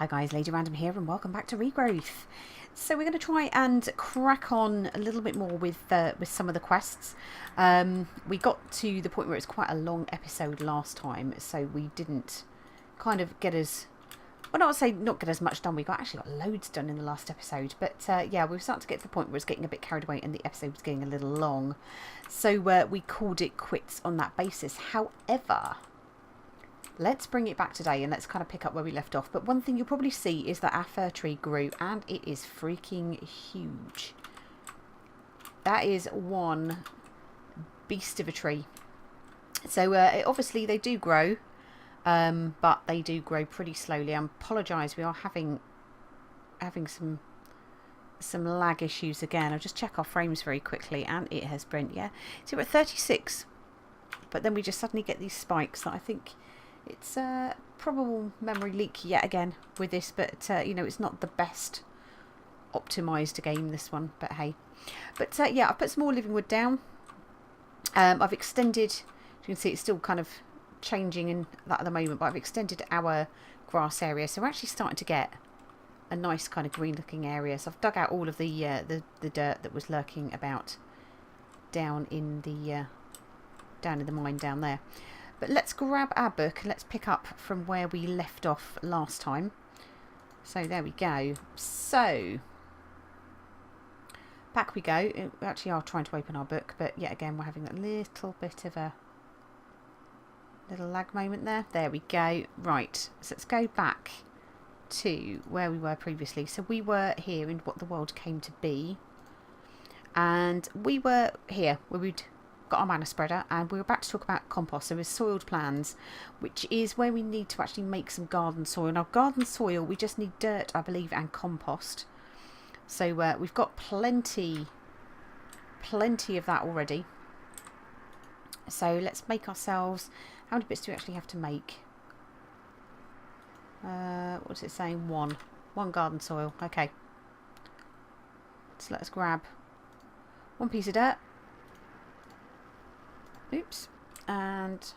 Hi guys, Lady Random here and welcome back to Regrowth. So we're going to try and crack on a little bit more with some of the quests. We got to the point where it's quite a long episode last time, so we didn't kind of get as... Well, not to say not get as much done. We actually got loads done in the last episode. But yeah, we were starting to get to the point where it's getting a bit carried away and the episode was getting a little long. So we called it quits on that basis. However... let's bring it back today and let's kind of pick up where we left off. But one thing you'll probably see is that our fir tree grew and it is freaking huge. That is one beast of a tree. So obviously they do grow, but they do grow pretty slowly. I apologise, we are having some lag issues again. I'll just check our frames very quickly and it has been, yeah. So we're at 36, but then we just suddenly get these spikes that I think... it's a probable memory leak yet again with this, but you know, it's not the best optimised game, this one, but hey. But yeah, I've put some more living wood down. I've extended, as you can see, it's still kind of changing in that at the moment, but I've extended our grass area, so we're actually starting to get a nice kind of green looking area. So I've dug out all of the dirt that was lurking about down in the mine down there. But let's grab our book and let's pick up from where we left off last time. So there we go. So, back we go. We actually are trying to open our book, but yet again we're having a little bit of a little lag moment there. There we go. Right, so let's go back to where we were previously. So we were here in what the world came to be. And we were here where we'd... got our mana spreader, and we're about to talk about compost. So with soiled plans, which is where we need to actually make some garden soil. Now garden soil, we just need dirt, I believe, and compost. So we've got plenty of that already. So let's make ourselves... how many bits do we actually have to make? What's it saying? One garden soil. Okay, so let's grab one piece of dirt. Oops, and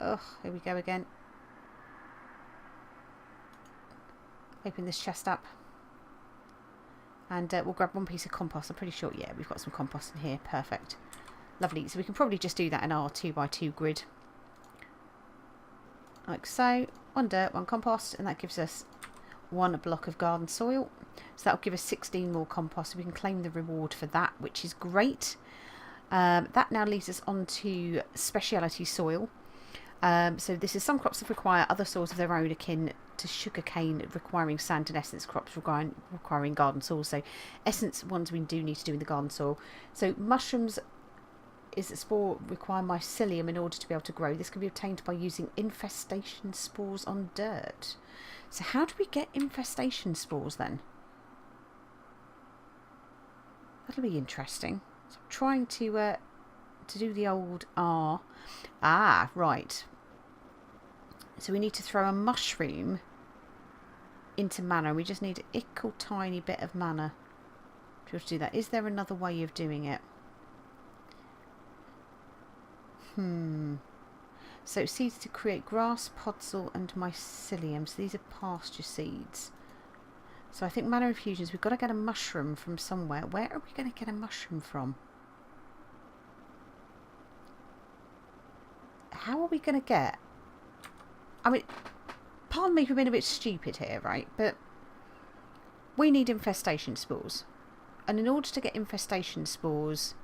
oh, here we go again. Open this chest up, and we'll grab one piece of compost. I'm pretty sure, yeah, we've got some compost in here. Perfect, lovely. So we can probably just do that in our 2x2 grid, like so. One dirt, one compost, and that gives us one block of garden soil. So that'll give us 16 more compost. So we can claim the reward for that, which is great. That now leads us on to Speciality Soil. So this is some crops that require other soils of their own, akin to sugarcane requiring sand, and essence crops requiring garden soil. So essence ones we do need to do in the garden soil. So mushrooms is a spore require mycelium in order to be able to grow. This can be obtained by using infestation spores on dirt. So how do we get infestation spores then? That'll be interesting. So I'm trying to do the old R. Ah, right. So we need to throw a mushroom into mana. We just need a ickle tiny bit of mana to be able to do that. Is there another way of doing it? So seeds to create grass, podzol and mycelium. So these are pasture seeds. So I think mana infusions, we've got to get a mushroom from somewhere. Where are we going to get a mushroom from? How are we going to get... I mean, pardon me for being a bit stupid here, right? But we need infestation spores. And in order to get infestation spores...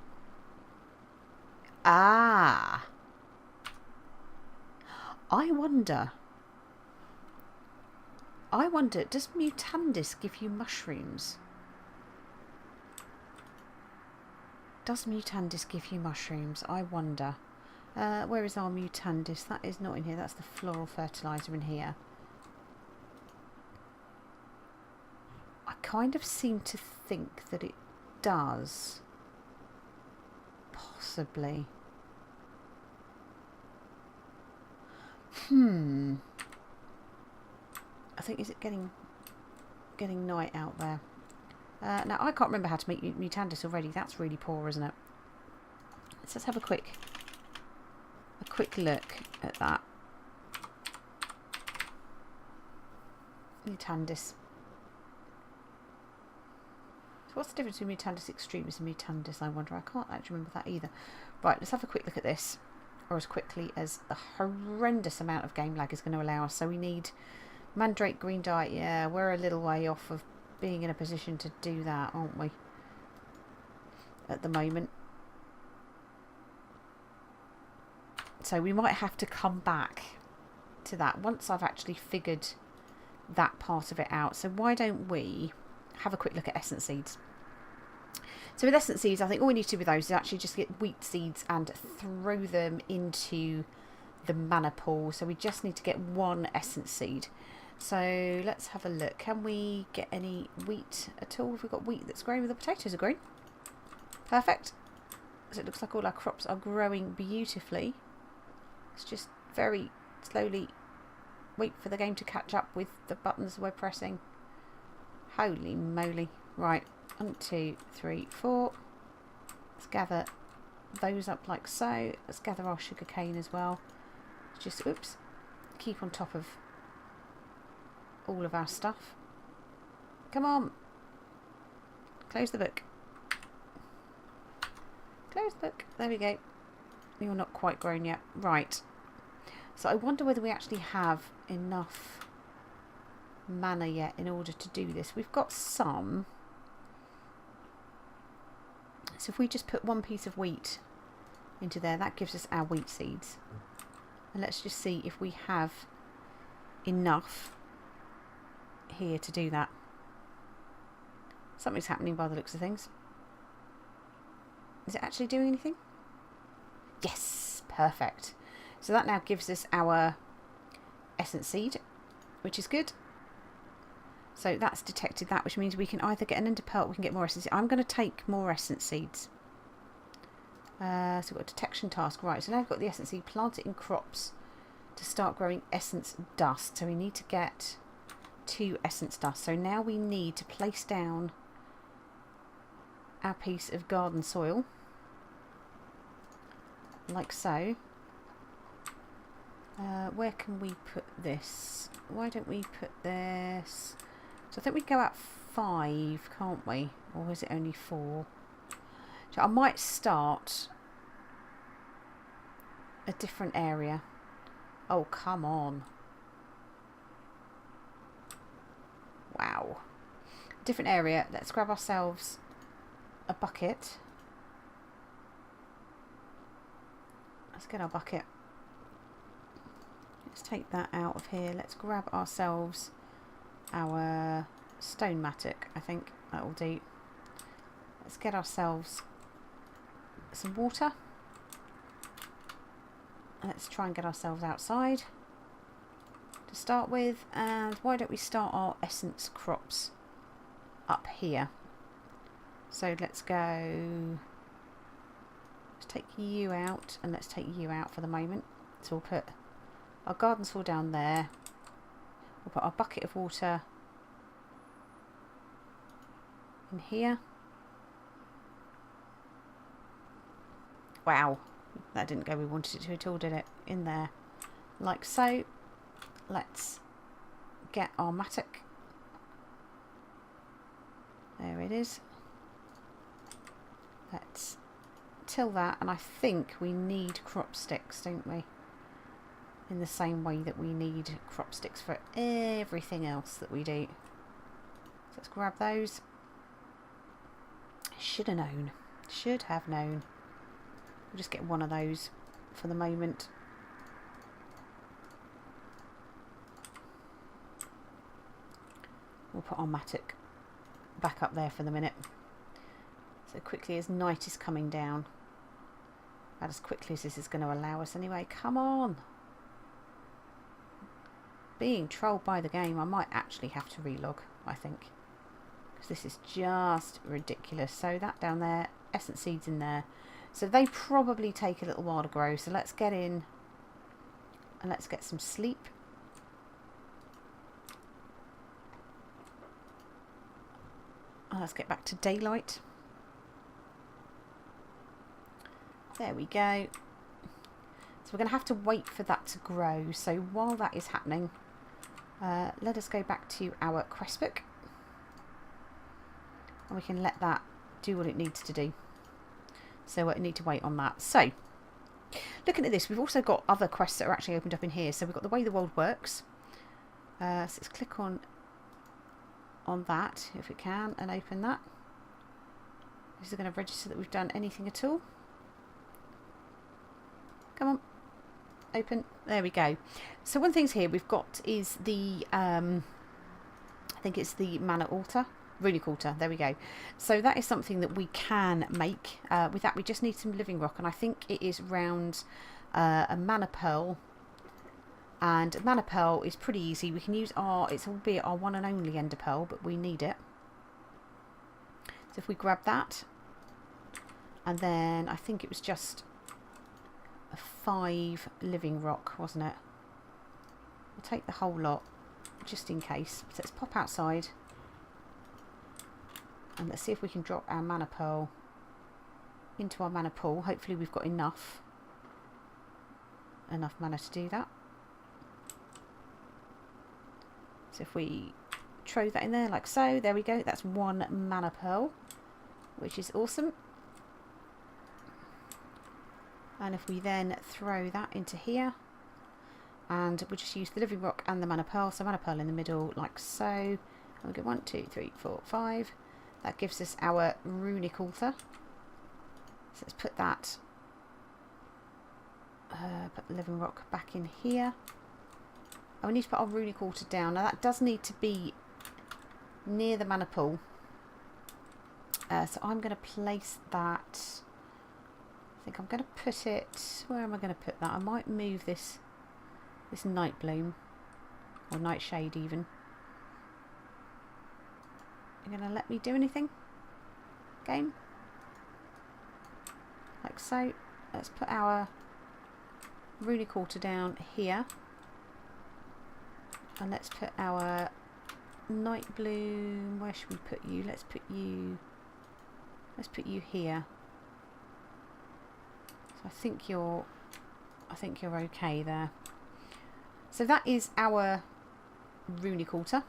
Ah! I wonder, does Mutandis give you mushrooms? Does Mutandis give you mushrooms? I wonder. Where is our Mutandis? That is not in here. That's the floral fertilizer in here. I kind of seem to think that it does. Possibly. I think, is it getting night out there? Now I can't remember how to make Mutandis already. That's really poor, isn't it? So let's have a quick look at that. Mutandis. So what's the difference between Mutandis extremis and Mutandis, I wonder? I can't actually remember that either. Right, let's have a quick look at this. Or as quickly as the horrendous amount of game lag is going to allow us. So we need Mandrake Green Dye. Yeah, we're a little way off of being in a position to do that, aren't we? At the moment. So we might have to come back to that once I've actually figured that part of it out. So why don't we have a quick look at essence seeds? So with essence seeds, I think all we need to do with those is actually just get wheat seeds and throw them into the mana pool. So we just need to get one essence seed. So let's have a look. Can we get any wheat at all? Have we got wheat that's growing with the potatoes are growing? Perfect. So it looks like all our crops are growing beautifully. Let's just very slowly wait for the game to catch up with the buttons we're pressing. Holy moly. Right. 1, 2, 3, 4. Let's gather those up like so. Let's gather our sugar cane as well. Just, oops, keep on top of all of our stuff. Come on. Close the book. Close the book. There we go. You're not quite grown yet. Right. So I wonder whether we actually have enough mana yet in order to do this. We've got some. So if we just put one piece of wheat into there, that gives us our wheat seeds. And let's just see if we have enough here to do that. Something's happening by the looks of things. Is it actually doing anything? Yes, perfect. So that now gives us our essence seed, which is good. So that's detected that, which means we can either get an ender pearl or we can get more essence. I'm going to take more essence seeds. So we've got a detection task. Right, so now we've got the essence seed. Plant it in crops to start growing essence dust. So we need to get 2 essence dust. So now we need to place down our piece of garden soil. Like so. Where can we put this? Why don't we put this... So I think we go out 5, can't we? Or is it only 4? So I might start a different area. Oh, come on. Wow. Different area. Let's grab ourselves a bucket. Let's get our bucket. Let's take that out of here. Let's grab ourselves our stone mattock. I think that will do. Let's get ourselves some water. Let's try and get ourselves outside to start with. And why don't we start our essence crops up here? So let's go. Let's take you out, and let's take you out for the moment. So we'll put our garden soil down there. We'll put our bucket of water in here. Wow, that didn't go where we wanted it to at all, did it? In there, like so. Let's get our mattock. There it is. Let's till that, and I think we need crop sticks, don't we? In the same way that we need crop sticks for everything else that we do. So let's grab those. Should have known. Should have known. We'll just get one of those for the moment. We'll put our mattock back up there for the minute. So quickly as night is coming down. About as quickly as this is going to allow us anyway. Come on! Being trolled by the game, I might actually have to relog, I think. Because this is just ridiculous. So that down there, essence seeds in there. So they probably take a little while to grow. So let's get in and let's get some sleep. And let's get back to daylight. There we go. So we're going to have to wait for that to grow. So while that is happening, Let us go back to our quest book, and we can let that do what it needs to do. So I need to wait on that. So looking at this, we've also got other quests that are actually opened up in here. So we've got the way the world works. So let's click on that if we can and open that. Is it going to register that we've done anything at all? Come on, open. There we go. So one of the things here we've got is the I think it's the Mana Altar, Runic Altar. There we go. So that is something that we can make. With that, we just need some living rock, and I think it is round a mana pearl. And a mana pearl is pretty easy. We can use it's albeit our one and only ender pearl, but we need it. So if we grab that, and then I think it was just a 5 living rock, wasn't it? We'll take the whole lot just in case. So let's pop outside and let's see if we can drop our mana pearl into our mana pool. Hopefully we've got enough mana to do that. So if we throw that in there like so, there we go. That's 1 mana pearl, which is awesome. And if we then throw that into here, and we'll just use the living rock and the mana pearl. So mana pearl in the middle like so. And we go 1, 2, 3, 4, 5. That gives us our Runic Altar. So let's put that, put the living rock back in here. And we need to put our Runic Altar down. Now that does need to be near the mana pool. So I'm going to place that. I think I'm going to put it. Where am I going to put that? I might move this night bloom, or nightshade even. You're going to let me do anything, game? Like so. Let's put our Runic Altar down here. And let's put our night bloom. Where should we put you? Let's put you here. So I think you're okay there. So that is our Runic Altar.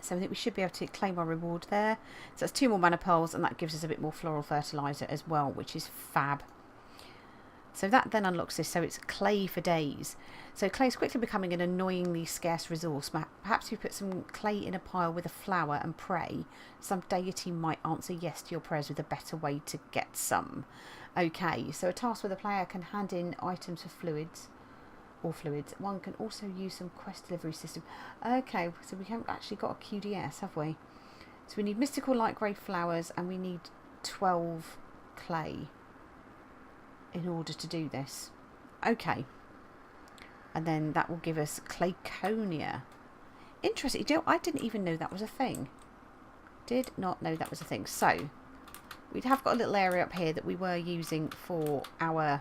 So I think we should be able to claim our reward there. So that's 2 more mana pearls, and that gives us a bit more floral fertilizer as well, which is fab. So that then unlocks this. So it's clay for days. So clay is quickly becoming an annoyingly scarce resource. Perhaps if you put some clay in a pile with a flower and pray, some deity might answer yes to your prayers with a better way to get some. Okay, so a task where the player can hand in items for fluids. One can also use some quest delivery system. Okay, so we haven't actually got a QDS, have we? So we need mystical light grey flowers, and we need 12 clay in order to do this. Okay, and then that will give us Clayconia. Interesting. You know, I didn't even know that was a thing. Did not know that was a thing. So we have got a little area up here that we were using for our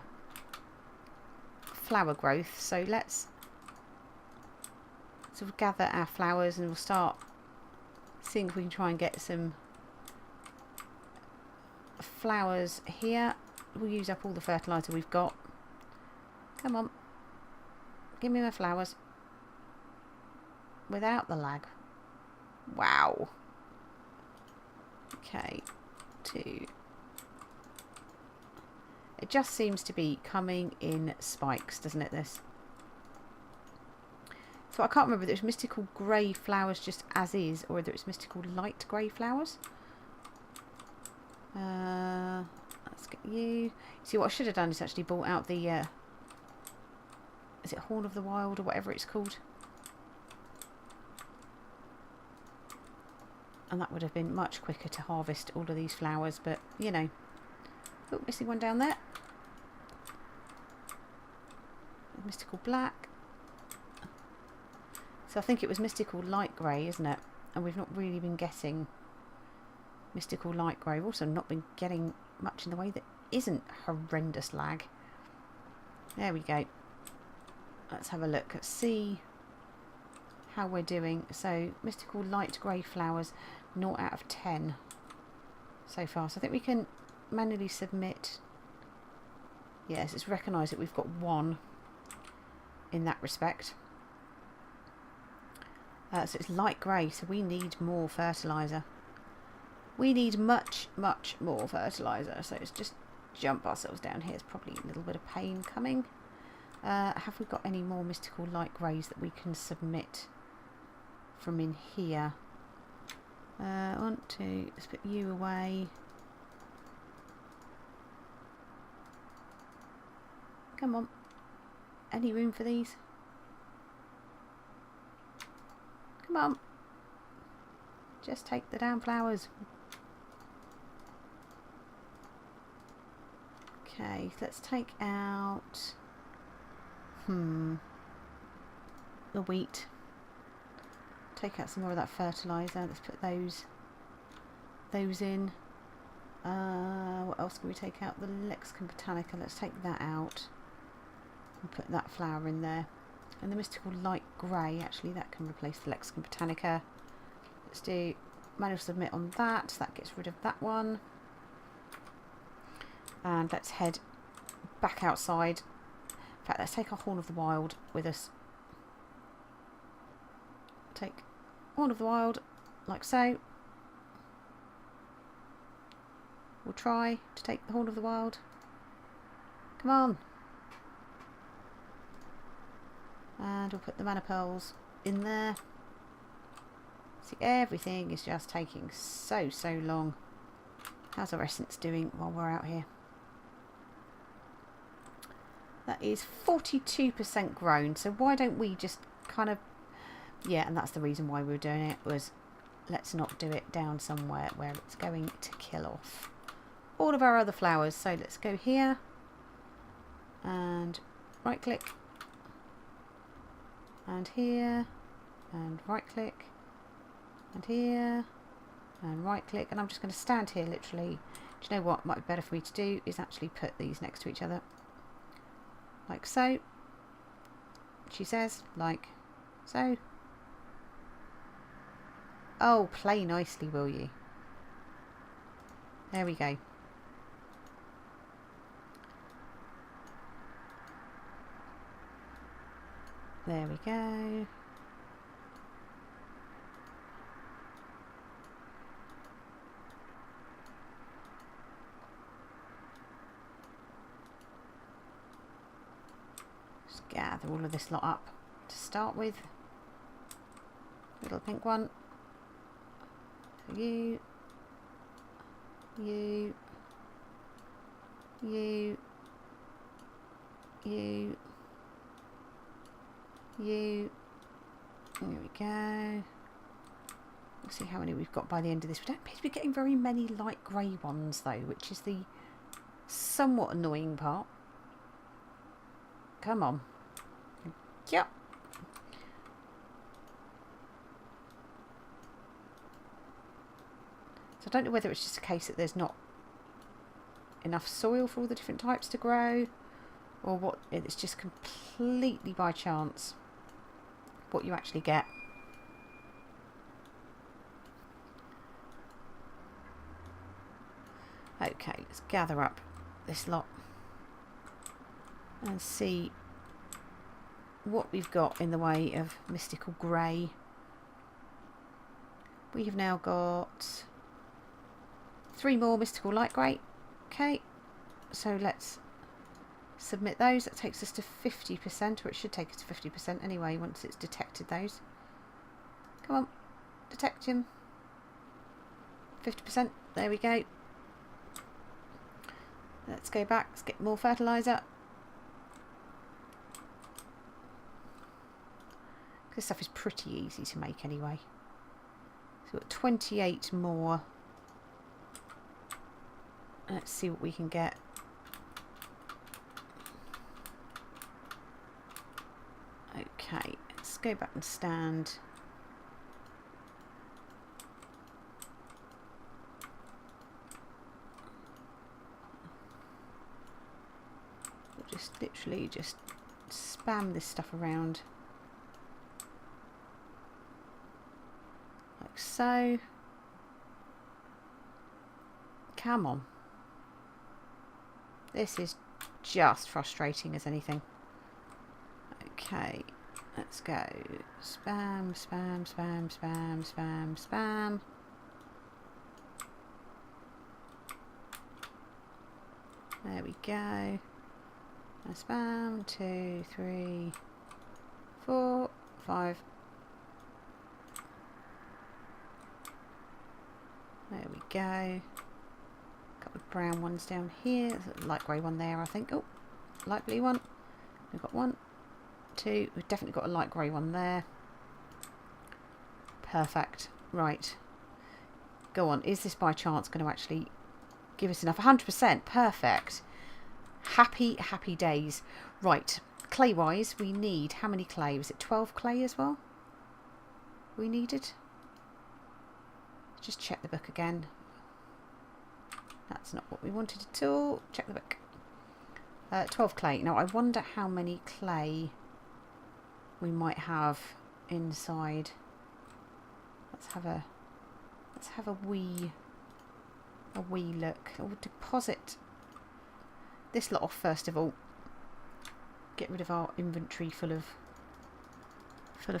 flower growth. So let's sort of gather our flowers, and we'll start seeing if we can try and get some flowers here. We'll use up all the fertilizer we've got. Come on, give me my flowers without the lag. Wow. Okay, 2. It just seems to be coming in spikes, doesn't it, this? So I can't remember whether it's mystical grey flowers just as is, or whether it's mystical light grey flowers. Let's get you. See, what I should have done is actually brought out the is it Horn of the Wild or whatever it's called? And that would have been much quicker to harvest all of these flowers, but you know. Oh, missing one down there. Mystical black. So I think it was mystical light grey, isn't it? And we've not really been getting mystical light grey. We've also not been getting much in the way that isn't horrendous lag. There we go. Let's have a look. Let's see how we're doing. So mystical light grey flowers, 0 out of 10 so far. So I think we can manually submit. Yes, it's recognised that we've got 1 in that respect. So it's light grey, so we need more fertiliser. We need much, much more fertiliser. So let's just jump ourselves down here. There's probably a little bit of pain coming. Have we got any more mystical light greys that we can submit from in here? 1, 2, let's put you away. Come on. Any room for these? Come on. Just take the damn flowers. Okay, let's take out the wheat. Take out some more of that fertiliser. Let's put those in. What else can we take out? The Lexicon Botanica. Let's take that out and put that flower in there. And the mystical light grey, actually, that can replace the Lexicon Botanica. Let's do manual submit on that. That gets rid of that one. And let's head back outside. In fact, let's take our Horn of the Wild with us. Take Horn of the Wild, like so. We'll try to take the Horn of the Wild. Come on. And we'll put the mana pearls in there. See, everything is just taking so long. How's our essence doing while we're out here? That is 42% grown, so why don't we just kind of... Yeah, and that's the reason why we were doing it, was let's not do it down somewhere where it's going to kill off all of our other flowers. So let's go here and right click, and here, and right click, and here, and right click, and I'm just going to stand here literally. Do you know what might be better for me to do is actually put these next to each other. Like so. She says, like so. Oh, play nicely, will you? There we go. There we go. Just gather all of this lot up to start with. Little pink one. You. You. You. You. You. There we go. We'll see how many we've got by the end of this. We don't appear to be getting very many light grey ones though, which is the somewhat annoying part. Come on. Yep. So I don't know whether it's just a case that there's not enough soil for all the different types to grow, or what. It's just completely by chance what you actually get. Okay, let's gather up this lot and see what we've got in the way of mystical grey. We have now got 3 more mystical light grey. Okay, so let's submit those. That takes us to 50%, or it should take us to 50% anyway once it's detected those. Come on, detect him. 50%, there we go. Let's go back, let's get more fertiliser. This stuff is pretty easy to make anyway. So we've got 28 more. Let's see what we can get. Okay, let's go back and stand. We'll just literally just spam this stuff around. Like so. Come on. This is just frustrating as anything. Okay, Let's go. Spam, spam, spam, spam, spam, spam. There we go. And spam. 2, 3, 4, 5. There we go. A couple of brown ones down here. There's a light grey one there, I think. Oh, light blue one. We've got 1, 2. We've definitely got a light grey one there. Perfect. Right. Go on. Is this by chance going to actually give us enough? 100%. Perfect. Happy, happy days. Right. Clay-wise, we need... How many clay? Was it 12 clay as well? We needed? Just check the book again. That's not what we wanted at all. Check the book. 12 clay. Now I wonder how many clay we might have inside. Let's have a wee look. Oh, deposit this lot off first of all. Get rid of our inventory full of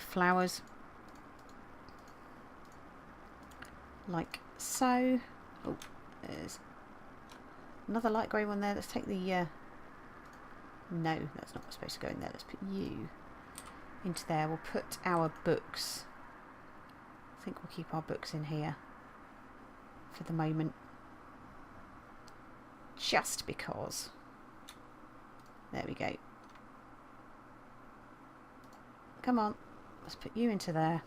flowers. Like so. Oh, there's another light grey one there. Let's take the no, that's not supposed to go in there. Let's put you into there. We'll put our books. I think we'll keep our books in here for the moment. Just because. There we go. Come on. Let's put you into there.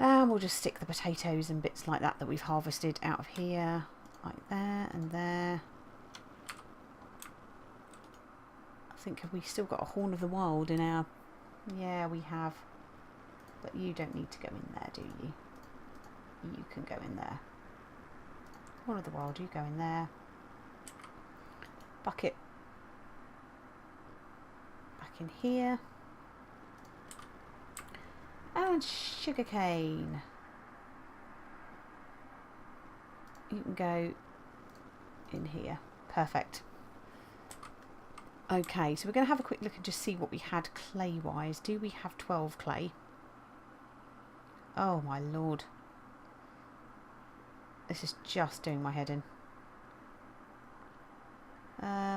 And we'll just stick the potatoes and bits like that we've harvested out of here. Like there and there. I think, have we still got a Horn of the Wild in our... Yeah, we have. But you don't need to go in there, do you? You can go in there. Horn of the Wild, you go in there. Bucket. Back in here. And sugarcane. You can go in here. Perfect. Okay, so we're going to have a quick look and just see what we had clay-wise. Do we have 12 clay? Oh my lord. This is just doing my head in.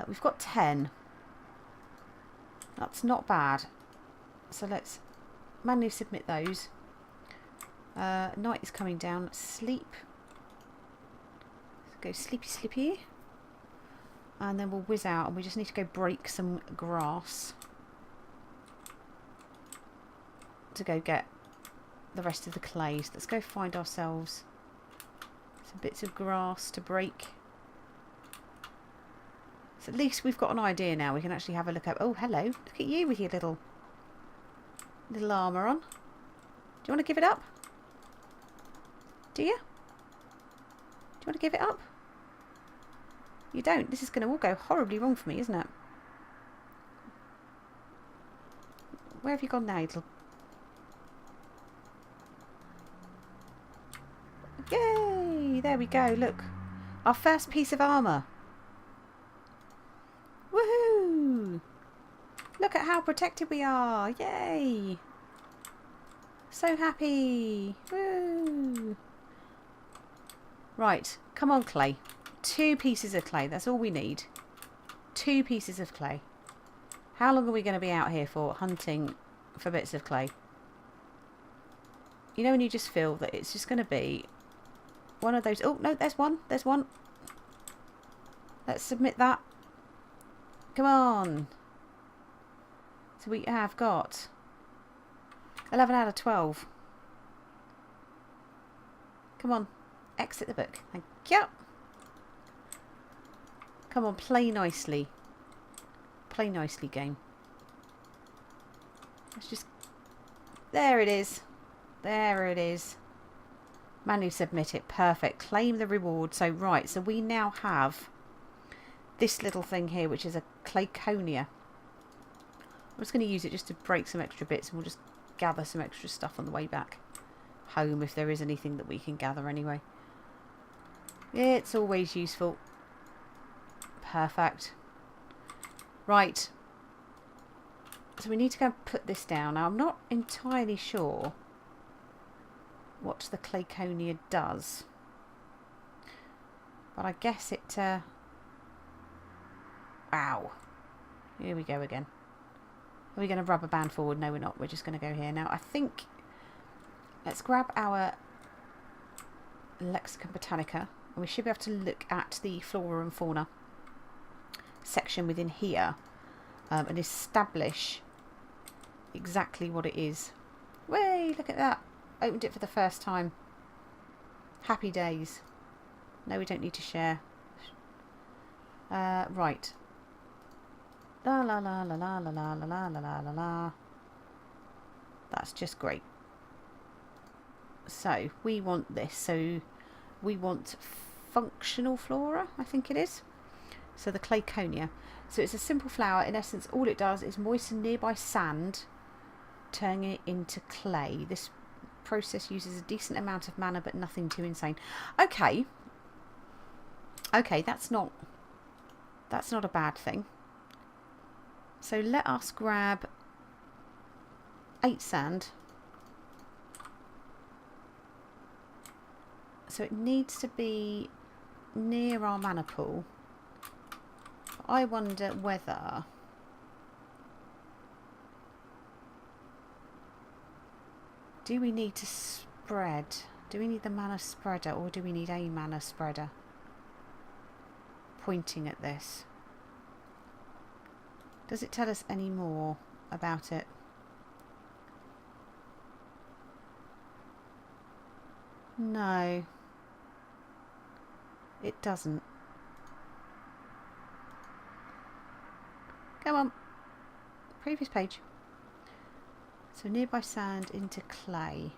We've got 10. That's not bad. So let's manually submit those. Night is coming down. Sleep. Let's go sleepy sleepy. And then we'll whiz out and we just need to go break some grass to go get the rest of the clay. So let's go find ourselves some bits of grass to break. So at least we've got an idea now. We can actually have a look at... Oh, hello. Look at you with your little armour on. Do you want to give it up? Do you? Do you want to give it up? You don't. This is going to all go horribly wrong for me, isn't it? Where have you gone now, little... Yay! There we go. Look. Our first piece of armour. Woohoo! Look at how protected we are. Yay! So happy. Woo! Right. Come on, clay. 2 pieces of clay. That's all we need. 2 pieces of clay. How long are we going to be out here for hunting for bits of clay? You know when you just feel that it's just going to be one of those... Oh, no, there's one. There's one. Let's submit that. Come on. So we have got 11 out of 12. Come on. Exit the book. Thank you. Come on, play nicely. Play nicely, game. Let's just... There it is. There it is. Manually submit it. Perfect. Claim the reward. So, right. So, we now have this little thing here, which is a clayconia. I'm just going to use it just to break some extra bits, and we'll just gather some extra stuff on the way back home if there is anything that we can gather anyway. It's always useful. Perfect. Right. So we need to go and put this down. Now I'm not entirely sure what the Clayconia does, but I guess it... Wow. Here we go again. Are we going to rubber band forward? No, we're not. We're just going to go here. Now, I think... Let's grab our Lexicon Botanica, and we should be able to look at the flora and fauna section within here and establish exactly what it is. Way, look at that. Opened it for the first time. Happy days. No, we don't need to share. Right. La la la la la la la la la la la la. That's just great. So we want this. So we want functional flora, I think it is. So the Clayconia. So it's a simple flower. In essence, all it does is moisten nearby sand, turning it into clay. This process uses a decent amount of mana, but nothing too insane. Okay. Okay, that's not a bad thing. So let us grab 8 sand. So it needs to be near our mana pool. I wonder whether... Do we need to spread? Do we need the mana spreader, or do we need a mana spreader pointing at this? Does it tell us any more about it? No, it doesn't. Come on, previous page. So nearby sand into clay.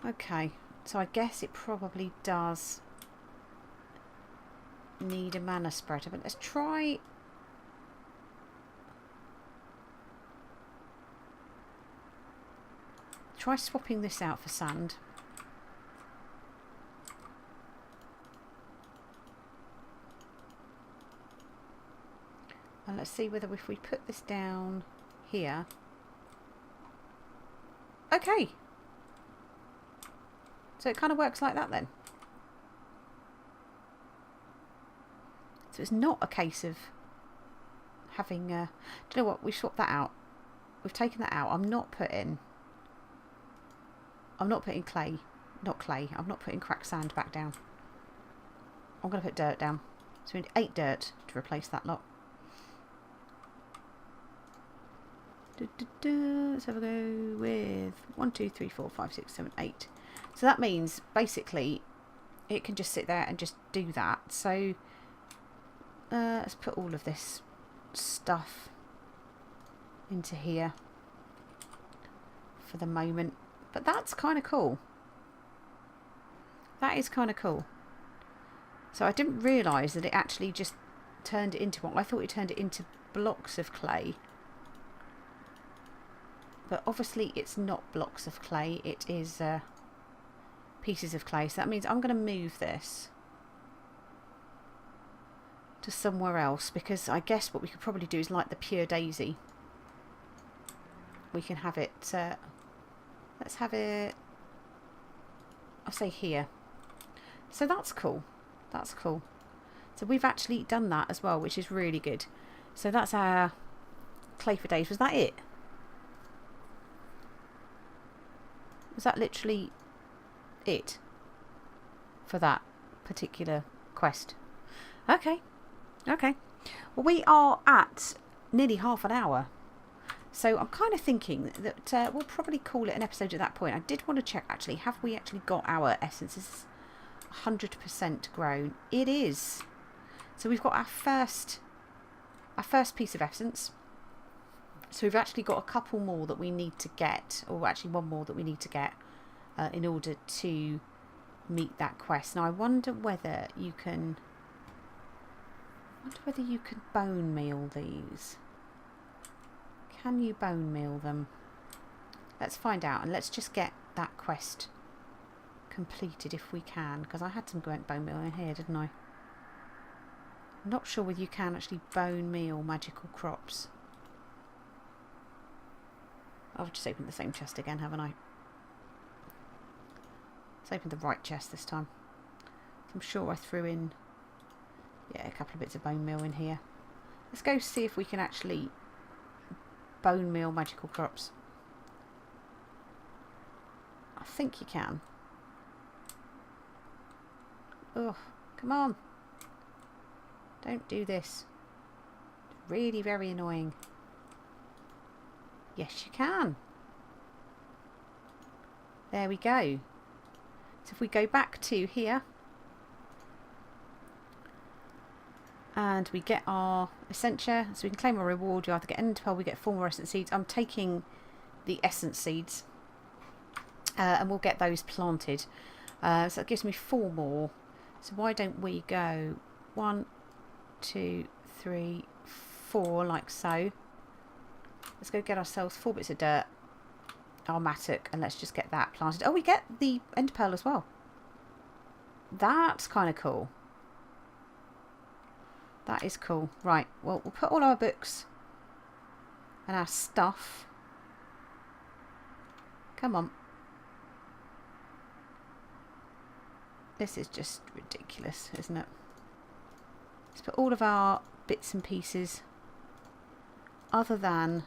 Okay, so I guess it probably does need a mana spreader, but let's try... Try swapping this out for sand. And let's see whether if we put this down here... Okay! So it kind of works like that then. So it's not a case of having... do you know what? We've swapped that out. We've taken that out. I'm not putting clay. Not clay. I'm not putting cracked sand back down. I'm going to put dirt down. So we need 8 dirt to replace that lot. Let's have a go with 1, 2, 3, 4, 5, 6, 7, 8. So that means basically it can just sit there and just do that. So let's put all of this stuff into here for the moment. But that's kind of cool. That is kind of cool. So I didn't realise that it actually just turned it into what I thought it turned it into blocks of clay. But obviously it's not blocks of clay, it is pieces of clay. So that means I'm going to move this to somewhere else, because I guess what we could probably do is like the pure daisy. We can have it, let's have it, I'll say here. So that's cool, that's cool. So we've actually done that as well, which is really good. So that's our clay for days. Was that it? Was that literally it for that particular quest? Okay, okay. Well, we are at nearly half an hour. So I'm kind of thinking that we'll probably call it an episode at that point. I did want to check, actually, have we actually got our essences 100% grown? It is. So we've got our first piece of essence. So we've actually got a couple more that we need to get, or actually one more that we need to get in order to meet that quest. Now I wonder whether you can bone meal these. Can you bone meal them? Let's find out, and let's just get that quest completed if we can, because I had some bone meal in here, didn't I? I'm not sure whether you can actually bone meal magical crops. I've just opened the same chest again, haven't I? Let's open the right chest this time. I'm sure I threw in, yeah, a couple of bits of bone meal in here. Let's go see if we can actually bone meal magical crops. I think you can. Oh, come on. Don't do this. It's really very annoying. Yes, you can. There we go. So if we go back to here and we get our essentia, so we can claim our reward. You either get an Enderpearl, we get 4 more essence seeds. I'm taking the essence seeds and we'll get those planted. So that gives me 4 more. So why don't we go 1, 2, 3, 4 like so. Let's go get ourselves 4 bits of dirt, our mattock, and let's just get that planted. Oh, we get the Enderpearl as well. That's kind of cool. That is cool. Right, well, we'll put all our books and our stuff. Come on. This is just ridiculous, isn't it? Let's put all of our bits and pieces, other than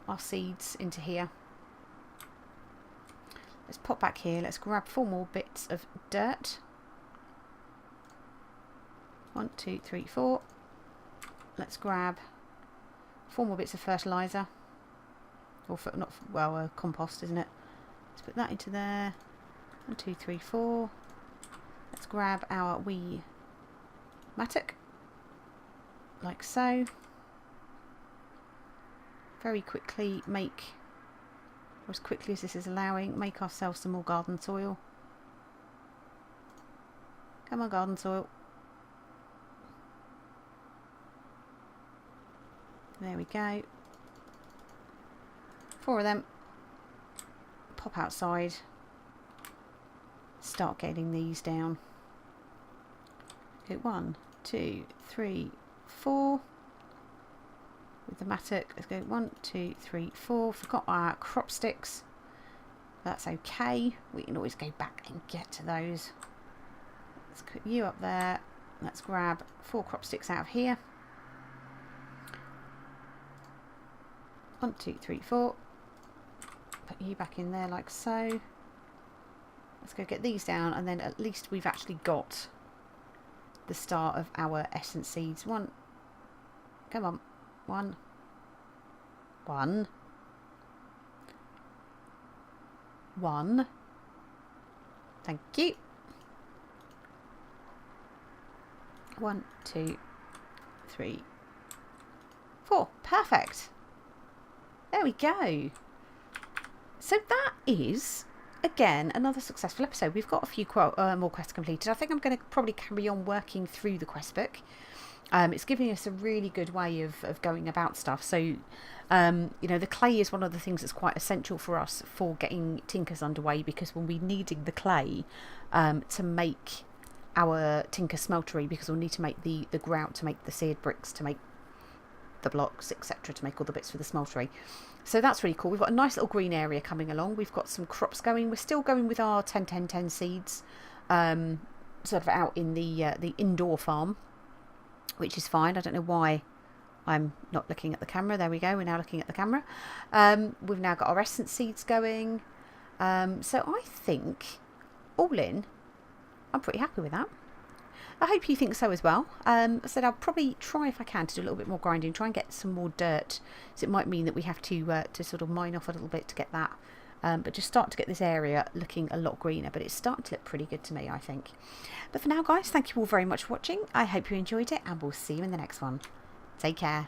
our seeds, into here. Let's pop back here. Let's grab 4 more bits of dirt. 1, 2, 3, 4. Let's grab 4 more bits of fertilizer, or compost, isn't it? Let's put that into there. 1, 2, 3, 4. Let's grab our wee mattock, like so. Very quickly make, or as quickly as this is allowing, make ourselves some more garden soil. Come on, garden soil. There we go. 4 of them. Pop outside. Start getting these down. Go 1, 2, 3, 4. With the mattock, let's go 1, 2, 3, 4. Forgot our crop sticks. That's okay. We can always go back and get to those. Let's put you up there. Let's grab 4 crop sticks out of here. 1, 2, 3, 4. Put you back in there like so. Let's go get these down, and then at least we've actually got the start of our essence seeds. 1. Come on. 1. 1. 1. Thank you. 1, 2, 3, 4. Perfect. There we go. So that is, again, another successful episode. We've got a few more quests completed. I think I'm going to probably carry on working through the quest book. It's giving us a really good way of going about stuff. So, you know, the clay is one of the things that's quite essential for us for getting Tinkers underway, because we'll be needing the clay to make our Tinker smeltery, because we'll need to make the grout, to make the seared bricks, to make the blocks, etc., to make all the bits for the smeltery. So that's really cool. We've got a nice little green area coming along. We've got some crops going. We're still going with our 10-10-10 seeds, sort of out in the indoor farm, which is fine. I don't know why I'm not looking at the camera. There we go. We're now looking at the camera. We've now got our essence seeds going. So I think, all in, I'm pretty happy with that. I hope you think so as well. I said I'll probably try, if I can, to do a little bit more grinding, try and get some more dirt. So it might mean that we have to sort of mine off a little bit to get that. But just start to get this area looking a lot greener. But it's starting to look pretty good to me, I think. But for now, guys, thank you all very much for watching. I hope you enjoyed it, and we'll see you in the next one. Take care.